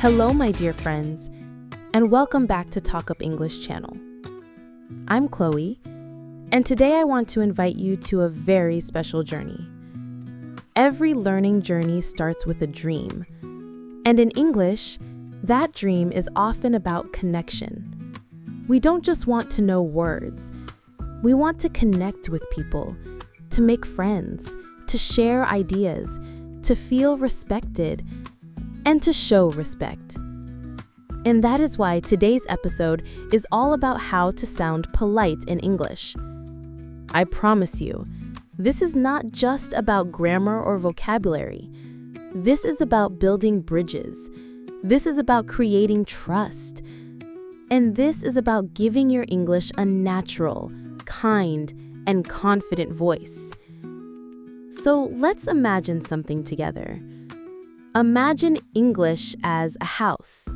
Hello, my dear friends, and welcome back to TalkUp English channel. I'm Chloe, and today I want to invite you to a very special journey. Every learning journey starts with a dream, and in English, that dream is often about connection. We don't just want to know words. We want to connect with people, to make friends, to share ideas, to feel respected, and to show respect. And that is why today's episode is all about how to sound polite in English. I promise you, this is not just about grammar or vocabulary. This is about building bridges. This is about creating trust. And this is about giving your English a natural, kind, and confident voice. So let's imagine something together. Imagine English as a house.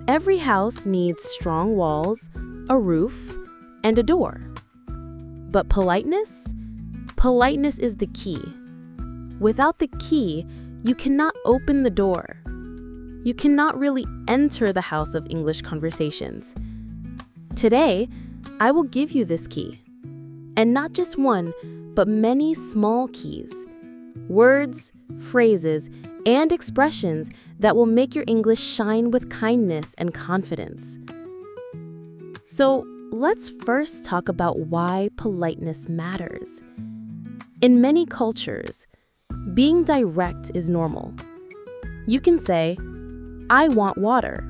Every house needs strong walls, a roof, and a door. But politeness? Politeness is the key. Without the key, you cannot open the door. You cannot really enter the house of English conversations. Today, I will give you this key. And not just one, but many small keys. Words, phrases, and expressions that will make your English shine with kindness and confidence. So, let's first talk about why politeness matters. In many cultures, being direct is normal. You can say, "I want water."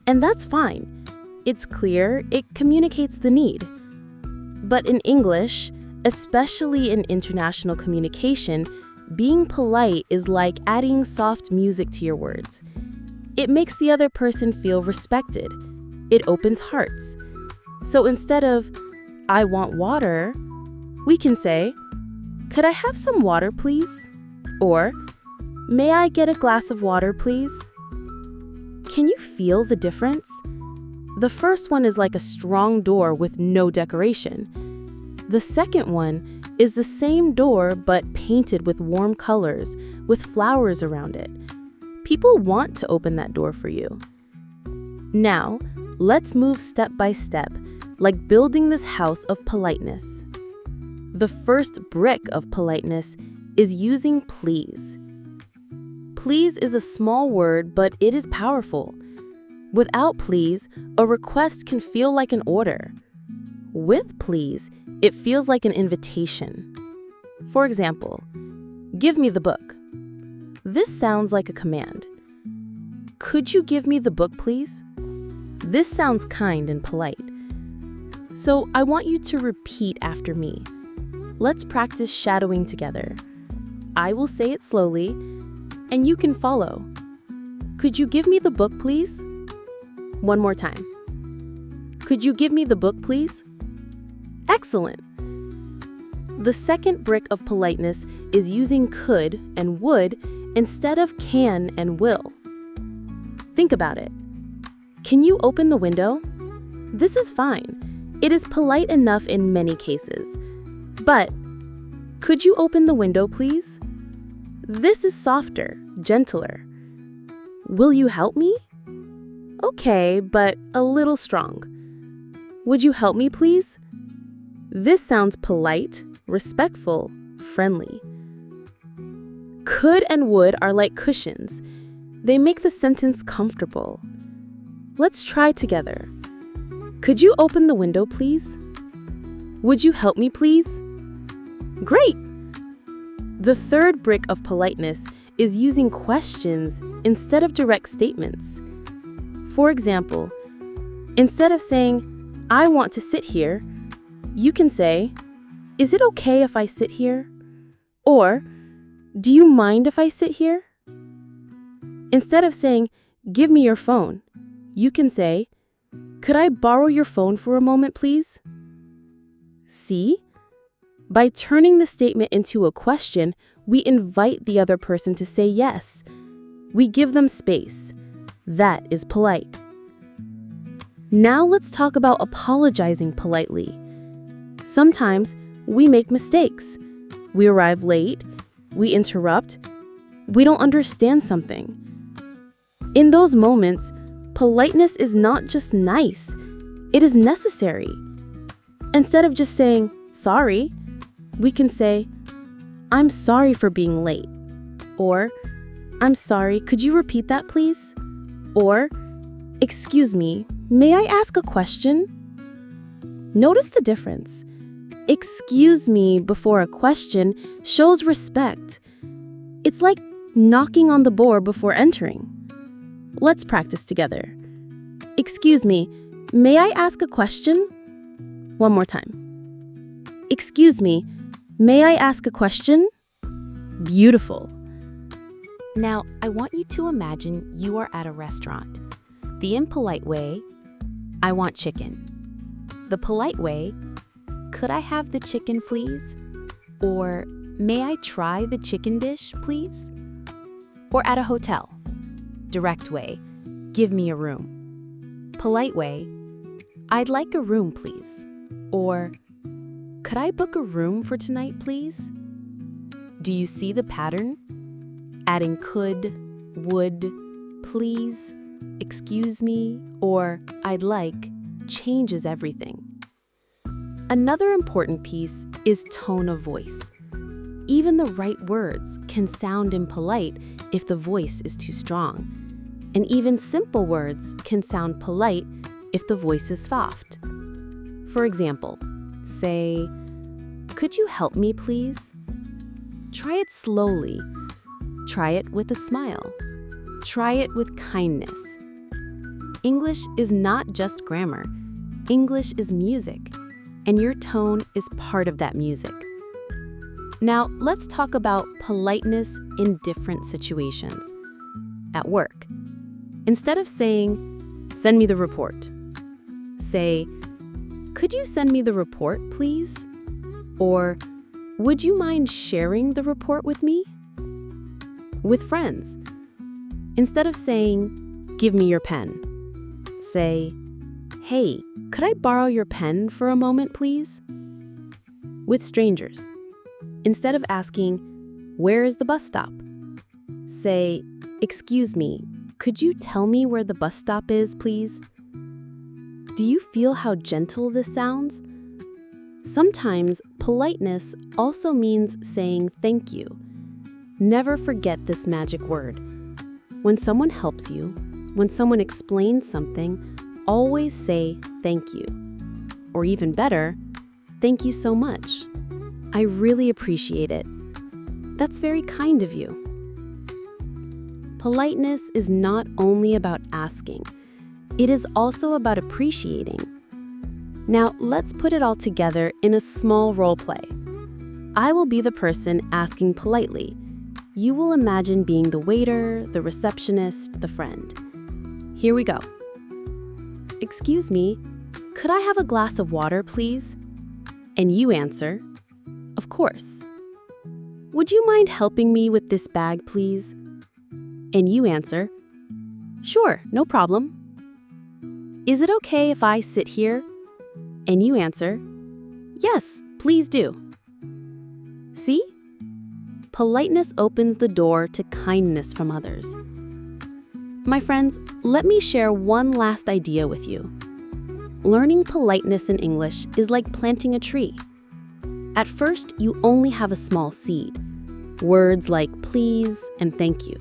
And that's fine. It's clear, it communicates the need. But in English, especially in international communication, being polite is like adding soft music to your words. It makes the other person feel respected. It opens hearts. So instead of, "I want water," we can say, "Could I have some water, please?" Or, "May I get a glass of water, please?" Can you feel the difference? The first one is like a strong door with no decoration. The second one is the same door but painted with warm colors, with flowers around it. People want to open that door for you. Now, let's move step by step, like building this house of politeness. The first brick of politeness is using please. Please is a small word, but it is powerful. Without please, a request can feel like an order. With please, it feels like an invitation. For example, "Give me the book." This sounds like a command. "Could you give me the book, please?" This sounds kind and polite. So I want you to repeat after me. Let's practice shadowing together. I will say it slowly, and you can follow. "Could you give me the book, please?" One more time. "Could you give me the book, please?" Excellent! The second brick of politeness is using could and would instead of can and will. Think about it. Can you open the window? This is fine. It is polite enough in many cases. But, could you open the window, please? This is softer, gentler. Will you help me? Okay, but a little strong. Would you help me, please? This sounds polite, respectful, friendly. Could and would are like cushions. They make the sentence comfortable. Let's try together. Could you open the window, please? Would you help me, please? Great! The third brick of politeness is using questions instead of direct statements. For example, instead of saying, "I want to sit here," you can say, "Is it okay if I sit here?" Or, "Do you mind if I sit here?" Instead of saying, "Give me your phone," you can say, "Could I borrow your phone for a moment, please?" See? By turning the statement into a question, we invite the other person to say yes. We give them space. That is polite. Now let's talk about apologizing politely. Sometimes we make mistakes. We arrive late, we interrupt, we don't understand something. In those moments, politeness is not just nice, it is necessary. Instead of just saying, sorry, we can say, I'm sorry for being late. Or, I'm sorry, could you repeat that please? Or, excuse me, may I ask a question? Notice the difference. Excuse me before a question shows respect. It's like knocking on the door before entering. Let's practice together. Excuse me, may I ask a question? One more time. Excuse me, may I ask a question? Beautiful. Now, I want you to imagine you are at a restaurant. The impolite way, I want chicken. The polite way, could I have the chicken, please? Or, may I try the chicken dish, please? Or at a hotel. Direct way, give me a room. Polite way, I'd like a room, please. Or, could I book a room for tonight, please? Do you see the pattern? Adding could, would, please, excuse me, or I'd like changes everything. Another important piece is tone of voice. Even the right words can sound impolite if the voice is too strong. And even simple words can sound polite if the voice is soft. For example, say, could you help me, please? Try it slowly. Try it with a smile. Try it with kindness. English is not just grammar. English is music, and your tone is part of that music. Now, let's talk about politeness in different situations. At work, instead of saying, send me the report, say, could you send me the report, please? Or, would you mind sharing the report with me? With friends, instead of saying, give me your pen, say, hey, could I borrow your pen for a moment, please? With strangers, instead of asking, where is the bus stop? Say, excuse me, could you tell me where the bus stop is, please? Do you feel how gentle this sounds? Sometimes politeness also means saying thank you. Never forget this magic word. When someone helps you, when someone explains something, always say thank you. Or even better, thank you so much. I really appreciate it. That's very kind of you. Politeness is not only about asking, it is also about appreciating. Now, let's put it all together in a small role play. I will be the person asking politely. You will imagine being the waiter, the receptionist, the friend. Here we go. Excuse me, could I have a glass of water, please? And you answer, of course. Would you mind helping me with this bag, please? And you answer, sure, no problem. Is it okay if I sit here? And you answer, yes, please do. See? Politeness opens the door to kindness from others. My friends, let me share one last idea with you. Learning politeness in English is like planting a tree. At first, you only have a small seed, words like please and thank you.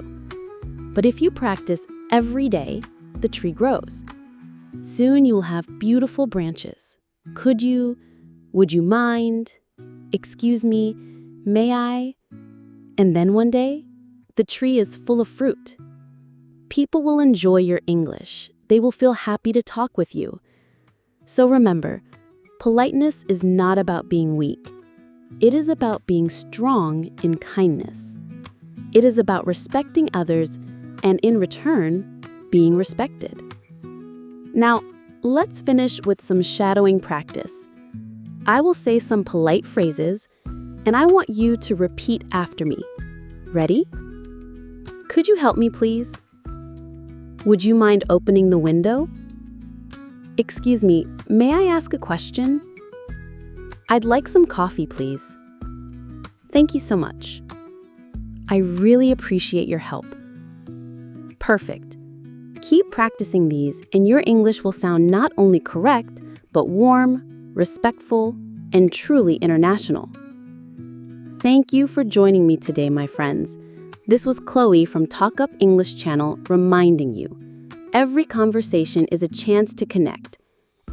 But if you practice every day, the tree grows. Soon you will have beautiful branches. Could you? Would you mind? Excuse me? May I? And then one day, the tree is full of fruit. People will enjoy your English. They will feel happy to talk with you. So remember, politeness is not about being weak. It is about being strong in kindness. It is about respecting others and, in return, being respected. Now, let's finish with some shadowing practice. I will say some polite phrases, and I want you to repeat after me. Ready? Could you help me, please? Would you mind opening the window? Excuse me, may I ask a question? I'd like some coffee, please. Thank you so much. I really appreciate your help. Perfect. Keep practicing these, and your English will sound not only correct, but warm, respectful, and truly international. Thank you for joining me today, my friends. This was Chloe from TalkUp English Channel reminding you, every conversation is a chance to connect,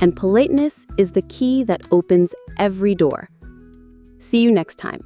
and politeness is the key that opens every door. See you next time.